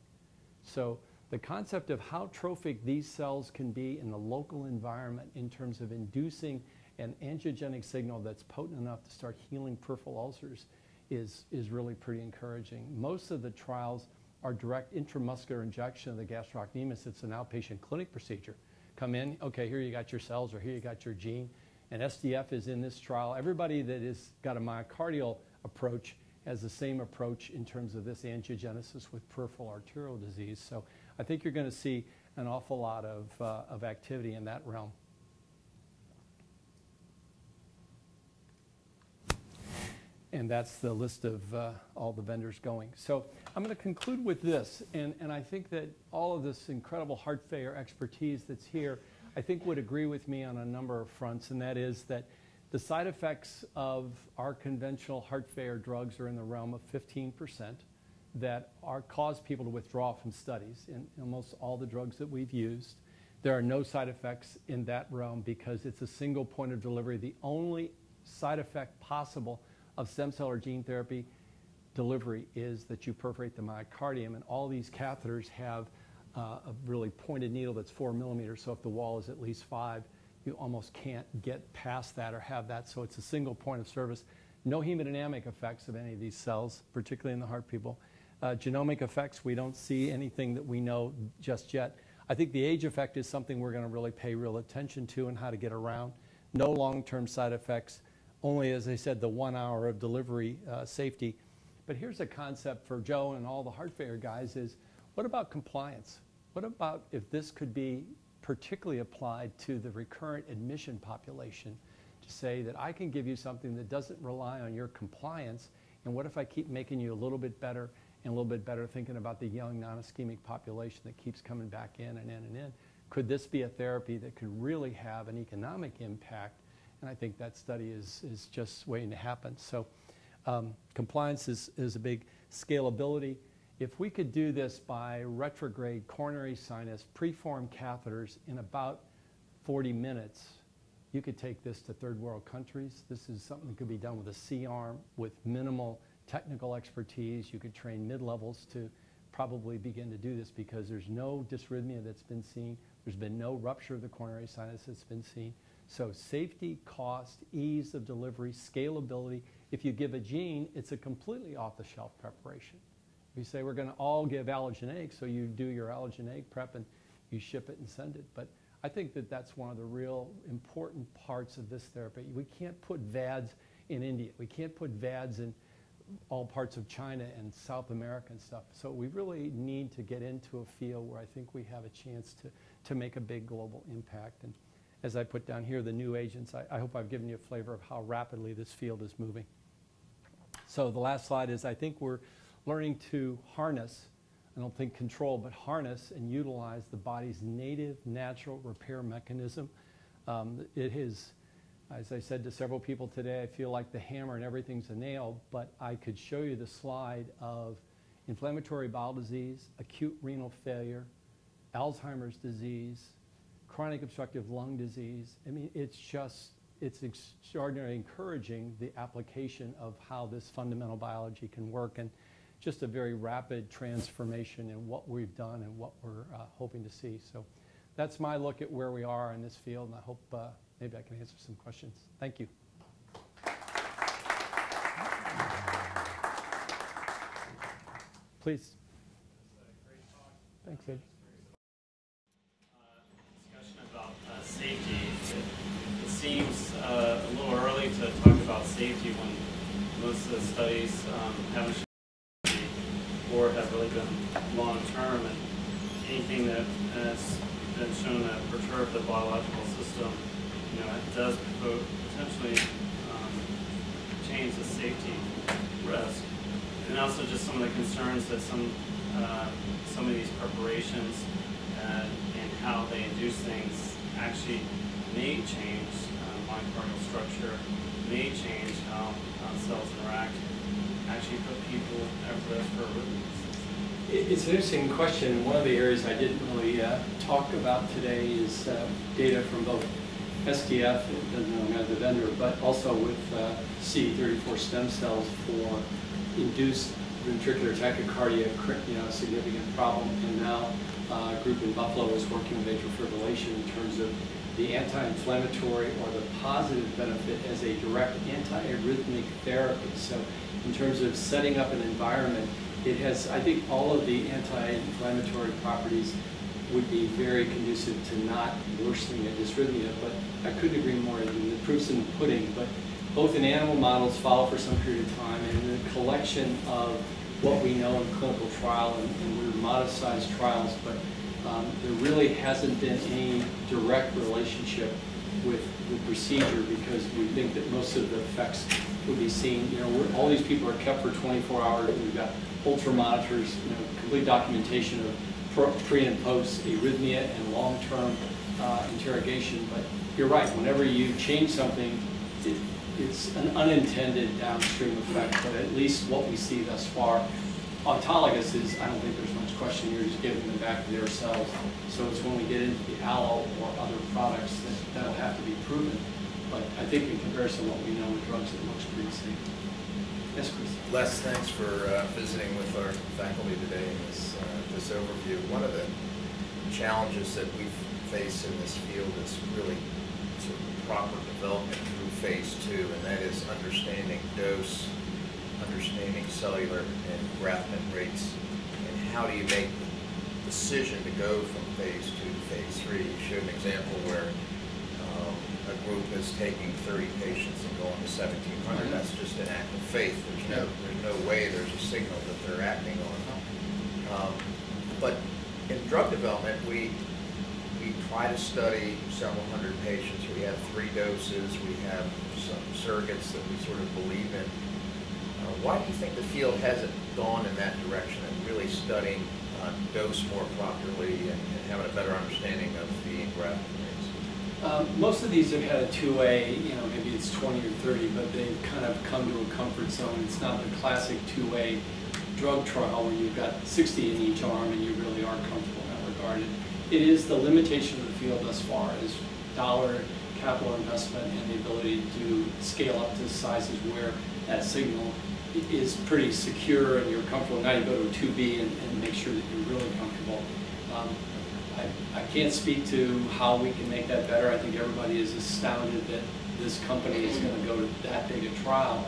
So the concept of how trophic these cells can be in the local environment in terms of inducing an angiogenic signal that's potent enough to start healing peripheral ulcers is really pretty encouraging. Most of the trials are direct intramuscular injection of the gastrocnemius. It's an outpatient clinic procedure. Come in, okay, here you got your cells or here you got your gene. And SDF is in this trial. Everybody that has got a myocardial approach has the same approach in terms of this angiogenesis with peripheral arterial disease. So I think you're going to see an awful lot of activity in that realm. And that's the list of all the vendors going. So I'm going to conclude with this, and I think that all of this incredible heart failure expertise that's here, I think would agree with me on a number of fronts, and that is that the side effects of our conventional heart failure drugs are in the realm of 15% that cause people to withdraw from studies in almost all the drugs that we've used. There are no side effects in that realm because it's a single point of delivery. The only side effect possible of stem cell or gene therapy delivery is that you perforate the myocardium, and all these catheters have a really pointed needle that's 4 millimeters, so if the wall is at least 5, you almost can't get past that or have that, so it's a single point of service. No hemodynamic effects of any of these cells, particularly in the heart people. Genomic effects, we don't see anything that we know just yet. I think the age effect is something we're going to really pay real attention to and how to get around. No long-term side effects. Only, as I said, the 1 hour of delivery safety. But here's a concept for Joe and all the heart failure guys is, what about compliance? What about if this could be particularly applied to the recurrent admission population to say that I can give you something that doesn't rely on your compliance, and what if I keep making you a little bit better and a little bit better thinking about the young non-ischemic population that keeps coming back in and in and in? Could this be a therapy that could really have an economic impact? And I think that study is just waiting to happen. So compliance is a big scalability. If we could do this by retrograde coronary sinus preformed catheters in about 40 minutes, you could take this to third world countries. This is something that could be done with a C-arm with minimal technical expertise. You could train mid-levels to probably begin to do this because there's no dysrhythmia that's been seen. There's been no rupture of the coronary sinus that's been seen. So safety, cost, ease of delivery, scalability, If you give a gene, it's a completely off-the-shelf preparation. If you say we're going to all give allogeneic, so you do your allogeneic prep and you ship it and send it. But I think that that's one of the real important parts of this therapy. We can't put VADs in India. We can't put VADs in all parts of China and South America and stuff. So we really need to get into a field where I think we have a chance to make a big global impact. And as I put down here, the new agents, I hope I've given you a flavor of how rapidly this field is moving. So the last slide is I think we're learning to harness, I don't think control, but harness and utilize the body's native natural repair mechanism. It is, as I said to several people today, I feel like the hammer and everything's a nail, but I could show you the slide of inflammatory bowel disease, acute renal failure, Alzheimer's disease, chronic obstructive lung disease. I mean, it's extraordinarily encouraging, the application of how this fundamental biology can work, and just a very rapid transformation in what we've done and what we're hoping to see. So that's my look at where we are in this field, and I hope maybe I can answer some questions. Thank you. Please. Great talk. Thanks, Ed. Discussion about safety. It seems a little early to talk about safety when most of the studies haven't shown or have really been long term, and anything that has been shown to perturb the biological system, it does potentially change the safety risk. And also just some of the concerns that some of these preparations and how they induce things actually may change myocardial structure, may change how cells interact, actually put people at risk for arrhythmias. It's an interesting question. One of the areas I didn't really talk about today is data from both STF, it doesn't know the vendor, but also with CD34 stem cells for induced ventricular tachycardia, a significant problem. And now a group in Buffalo is working with atrial fibrillation in terms of the anti-inflammatory or the positive benefit as a direct anti-arrhythmic therapy. So in terms of setting up an environment, it has, I think, all of the anti-inflammatory properties would be very conducive to not worsening a dysrhythmia, but I couldn't agree more. The proof's in the pudding, but both in animal models follow for some period of time, and in the collection of what we know in clinical trial, and we're modest-sized trials, but there really hasn't been any direct relationship with the procedure, because we think that most of the effects would be seen. All these people are kept for 24 hours. We've got ultra monitors, complete documentation of pre and post arrhythmia and long-term interrogation. But you're right. Whenever you change something, it's an unintended downstream effect. But at least what we see thus far, autologous is, I don't think there's much question. You're just giving them back to their cells. So it's when we get into the allo or other products that'll have to be proven. But I think in comparison to what we know with drugs, it looks pretty safe. Yes, Chris. Les, thanks for visiting with our faculty today in this overview. One of the challenges that we face in this field is really sort of proper development through phase 2, and that is understanding dose, understanding cellular and engraftment rates, and how do you make the decision to go from phase 2 to phase 3. You showed an example where a group is taking 30 patients and going to 1,700. That's just an act of faith. There's no way there's a signal that they're acting on. But in drug development, we try to study several hundred patients. We have 3 doses. We have some surrogates that we sort of believe in. Why do you think the field hasn't gone in that direction and really studying dose more properly and having a better understanding of the engraftment rates? Most of these have had a 2A, maybe it's 20 or 30, but they've kind of come to a comfort zone. It's not the classic 2A drug trial where you've got 60 in each arm and you really are comfortable in that regard. It is the limitation of the field thus far is dollar capital investment and the ability to scale up to sizes where that signal is pretty secure and you're comfortable. Now you go to a 2B and make sure that you're really comfortable. I can't speak to how we can make that better. I think everybody is astounded that this company is going to go to that big a trial.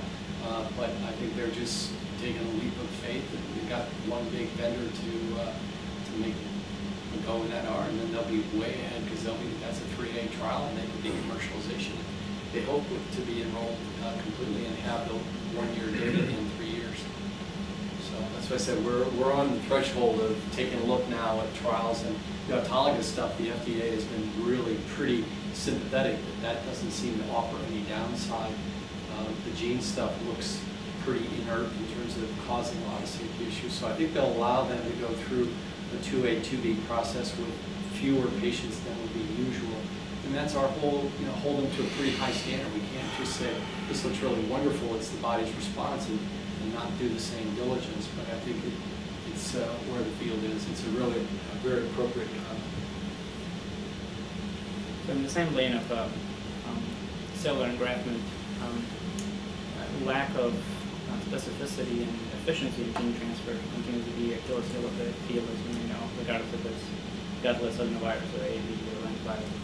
but I think they're just taking a leap of faith, and we've got one big vendor to make it go in that hour, and then they'll be way ahead because that's a 3A trial, and they can be commercialization. They hope to be enrolled completely and have the 1-year data in 3 years. So that's why I said we're on the threshold of taking a look now at trials, and the autologous stuff, the FDA has been really pretty sympathetic that doesn't seem to offer any downside. The gene stuff looks pretty inert in terms of causing a lot of safety issues. So I think they'll allow them to go through a 2A, 2B process with fewer patients than would be usual. And that's our whole, hold them to a pretty high standard. We can't just say, this looks really wonderful, it's the body's response, and not do the same diligence. But I think it's where the field is. It's a very appropriate comment. So in the same lane of cellular engraftment, lack of specificity and efficiency in gene transfer continues to be a killer seal of the field, as you may know, regardless if it's gutless adenovirus or AAV or lentivirus.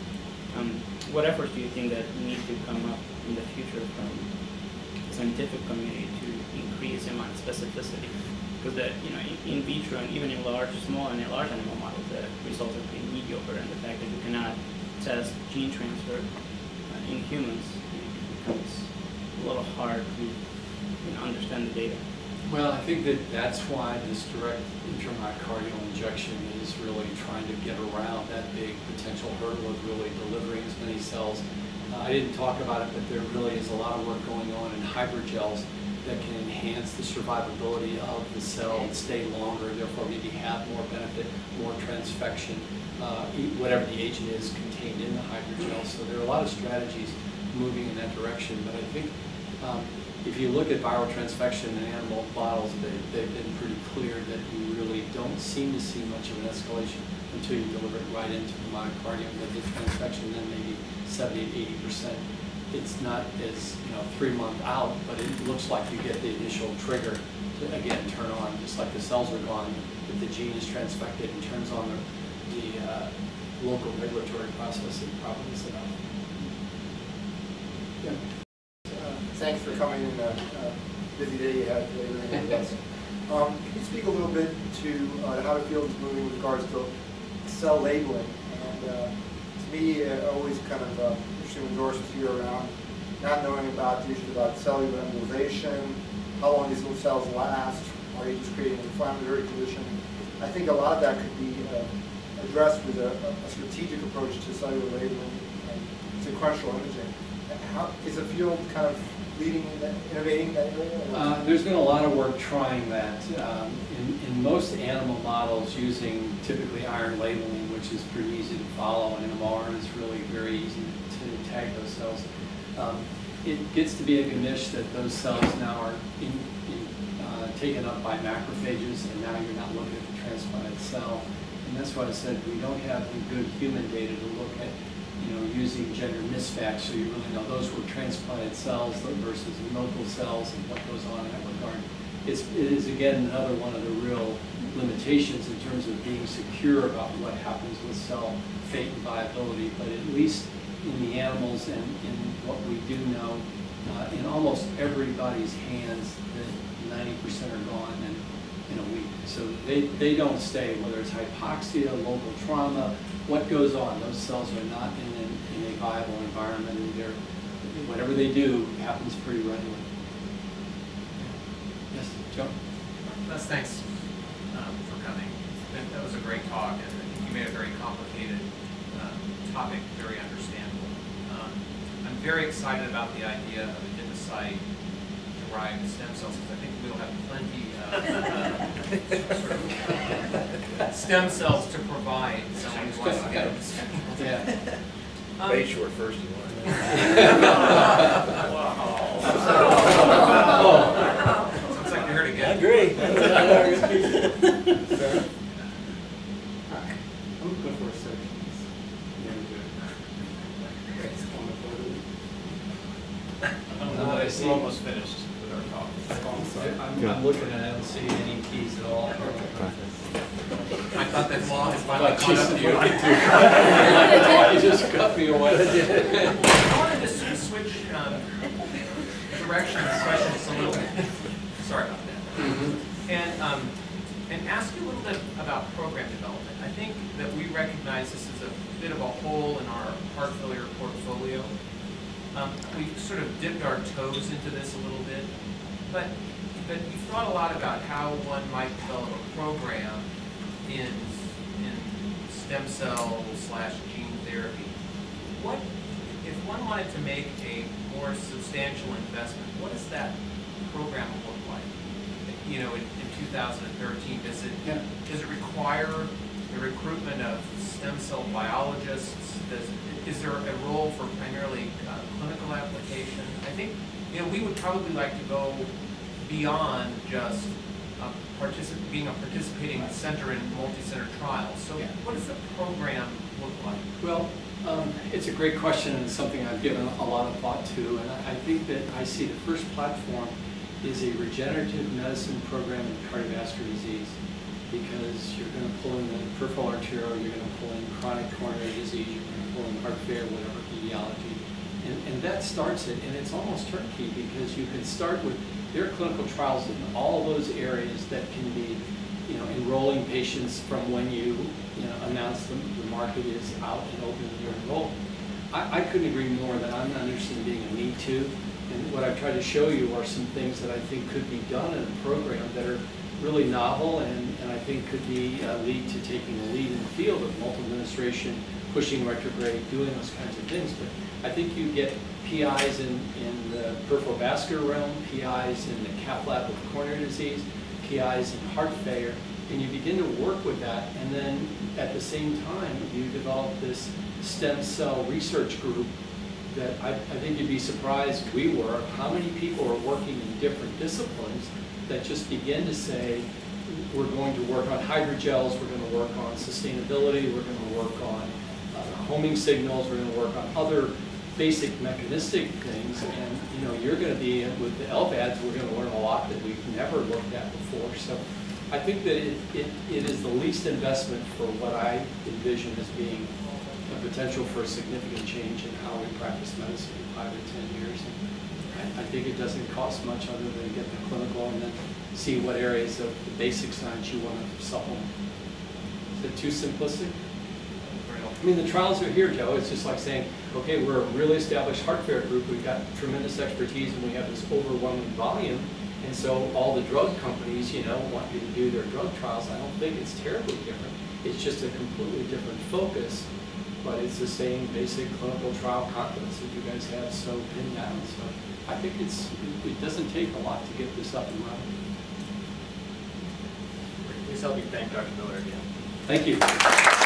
What efforts do you think that need to come up in the future from the scientific community to increase the amount of specificity? Because in vitro and even in small and large animal models, the results are pretty mediocre, and the fact that you cannot test gene transfer in humans, it becomes a little hard to understand the data. Well, I think that's why this direct intramyocardial injection is really trying to get around that big potential hurdle of really delivering as many cells. I didn't talk about it, but there really is a lot of work going on in hydrogels that can enhance the survivability of the cell and stay longer, therefore maybe have more benefit, more transfection, whatever the agent is contained in the hydrogel. So there are a lot of strategies moving in that direction, but I think if you look at viral transfection in animal models, they've been pretty clear that you really don't seem to see much of an escalation until you deliver it right into the myocardium. That the transfection then maybe 70–80%. It's not as 3 months out, but it looks like you get the initial trigger to again turn on, just like the cells are gone. If the gene is transfected and turns on the local regulatory process, it probably is enough. Yeah. Thanks for coming in a busy day you had today with us. Can you speak a little bit to how the field is moving with regards to cell labeling? And to me, always kind of interesting when Doris was here around not knowing about the issues about cellular embolization, how long these little cells last, are you just creating an inflammatory condition? I think a lot of that could be addressed with a strategic approach to cellular labeling and sequential imaging. How is the field kind of leading in that, innovating that area? There's been a lot of work trying that. In most animal models using typically iron labeling, which is pretty easy to follow, and NMR is really very easy to tag those cells. It gets to be a gamish that those cells now are taken up by macrophages, and now you're not looking at the transplanted cell. And that's why I said we don't have the good human data to look at using gender mismatch, so you really know those were transplanted cells versus local cells and what goes on in that regard. It is, again, another one of the real limitations in terms of being secure about what happens with cell fate and viability, but at least in the animals and in what we do know, in almost everybody's hands, that 90% are gone in a week. So they don't stay, whether it's hypoxia, local trauma, what goes on. Those cells are not in a viable environment, and whatever they do happens pretty readily. Yes, Joe? Les, thanks for coming. That was a great talk, and I think you made a very complicated topic very understandable. I'm very excited about the idea of adipocyte-derived stem cells, because I think we'll have plenty of stem cells to provide someone who wants to get them. Yeah. Bay Shore first, you want. Looks like you're here to get. I agree. I'm good for a search. We're almost finished with our talk. I'm looking at it, I don't see any keys at all. I thought that law had finally caught up to you. You just cut me away. I wanted to switch directions, questions a little bit. program development. I think that we recognize this is a bit of a hole in our heart failure portfolio. We've sort of dipped our toes into this a little bit, but we've thought a lot about how one might develop a program in stem cell / gene therapy. What if one wanted to make a more substantial investment? What does that program look like? You know, in 2013, does it require the recruitment of stem cell biologists? Is there a role for primarily clinical application? I think, you know, we would probably like to go beyond just being a participating center in multi-center trials. So what does the program look like? Well, it's a great question and something I've given a lot of thought to, and I think that I see the first platform is a regenerative medicine program in cardiovascular disease, because you're going to pull in the peripheral arterial, you're going to pull in chronic coronary disease, you're going to pull in heart failure, whatever etiology, and that starts it, and it's almost turnkey, because you can start with, there are clinical trials in all those areas that can be, you know, enrolling patients from when you announce the market is out and open and you're enrolled. I couldn't agree more that I'm not interested in being a me too. And what I've tried to show you are some things that I think could be done in a program that are really novel and I think could be lead to taking a lead in the field of multiple administration, pushing retrograde, doing those kinds of things. But I think you get PIs in the peripheral vascular realm, PIs in the cath lab with coronary disease, PIs in heart failure, and you begin to work with that, and then at the same time you develop this stem cell research group that I think you'd be surprised, we were, how many people are working in different disciplines that just begin to say, we're going to work on hydrogels, we're going to work on sustainability, we're going to work on homing signals, we're going to work on other basic mechanistic things, and you know, you're going to be, with the LVADs, we're going to learn a lot that we've never looked at before. So I think that it is the least investment for what I envision as being a potential for a significant change in how we practice medicine in 5 to 10 years. And I think it doesn't cost much other than get the clinical and then see what areas of the basic science you want to supplement. Is it too simplistic? I mean, the trials are here, Joe. It's just like saying, okay, we're a really established heart failure group. We've got tremendous expertise, and we have this overwhelming volume. And so all the drug companies, you know, want you to do their drug trials. I don't think it's terribly different. It's just a completely different focus, but it's the same basic clinical trial confidence that you guys have so pinned down. So I think it doesn't take a lot to get this up and running. Please help me thank Dr. Miller again. Thank you.